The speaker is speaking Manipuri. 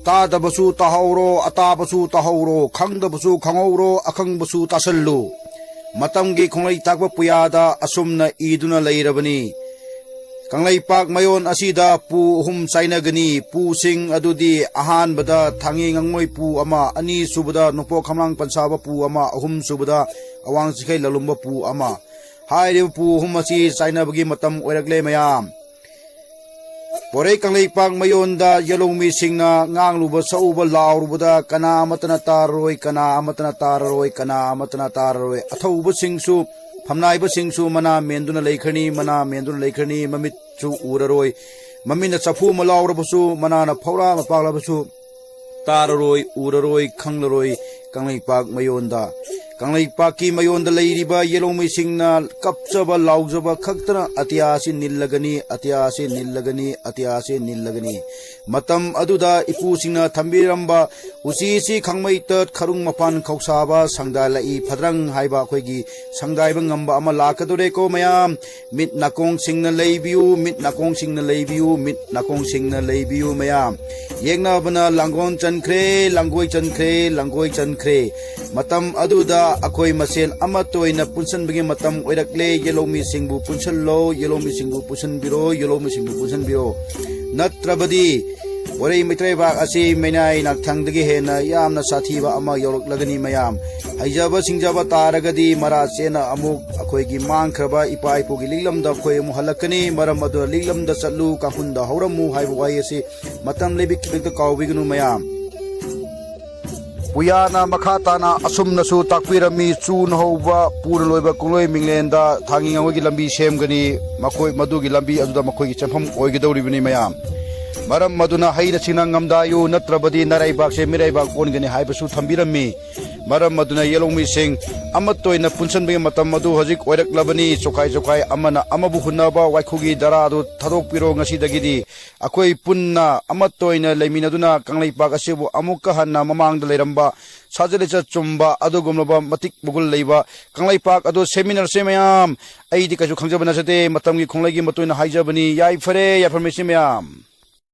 तादबसु ताहौरो अताबसु ताहौरो खंगदबसु खंगौरो अखंगबसु तासल्लु मतंगी खोंगलई ताकबा पुयादा असुमना ईदुना लैरबनी कंगलईपाक मयोन असीदा पू अहुम चाइनगनी पूसिंग अदुदी अहानबदा थांगी ngangmoi पू अमा अनि सुबदा नोपो खमलांग पंसाबा पू अमा अहुम सुबदा अवांग सिखै ललुम्बा पू अमा हाइरिब पू अहुम असि चाइनबगी मतम ओइरकले मयाम पोरे कंगलईपाक मयोनदा यलोमी सिंगना nganglुबा सौबा लाउरुबदा कना अमतना तारोय कना अमतना तारोय कना अमतना तारोय अथौबा सिंगसु फमनाइबा सिंगसु मना मेंदुना लेखनी मना मेंदुना लेखनी ममितसु उररोय ममिना चफु मलाउरबसु मनाना फौरा मपागलाबसु ताररोय उररोय खंगलरोय कंगलईपाक मयोनदा कंगलईपाकी मयोनदा लैरिबा येलोमी सिंगना कपचबा लाउजबा खक्तना अतियासी निल्लगनी अतियासी निल्लगनी अतियासी निल्लगनी मतम अदुदा इपू सिंगना थंबिरंबा उसीसी खंगमई तट खरुंग मपान खौसाबा संगदालाई फद्रंग हाइबा अखोइगी संगदाइबा ngamba ama lakadore ko mayam mit nakong singna leibiu mit nakong singna leibiu mit nakong singna leibiu mayam yengna bana langon chankhre langoi chankre matam aduda akoi masen ama toina punsan bigi matam oirakle yelomi singbu punsallo yelomi singbu punsan biro natrabadi Waray mitray bak asi mainay nagtangdagi hena yamna sathiba ama yoroklagani mayam haijaba singjaba taragadi marasena amuk akoigi mangkraba ipa ipugi liglamda khoi mu halakani maram adu liglamda chatlu kahunda horamu haibu wai asi matam lebik kibik kawbignu mayam Puyana makhatana asumnasu takpirami chun hova purloiba kuloi minglenda thangingawagi lambi semgani makoi madugi lambi aduda makoi champham oigidawribani mayam Maram maduna haina sinang ngamdayu natrabadi naraibak se miraibak ongani haibasu thambirami maram maduna yelomi sing amattoina punsan bi matam madu hojik oiraklabani chokai amana amabu hunaba waikhugi daradu thadokpiro ngasi dagidi akoi punna amattoina leiminaduna kanglaipak asebu amukka hanna mamangda leiramba sajalecha chumba adugumlaba matik bugul leiba kanglaipak adu seminar se mayam aidi kasu khangjabana sate matamgi khonglagi matoina haijabani yai fare ya farmesi mayam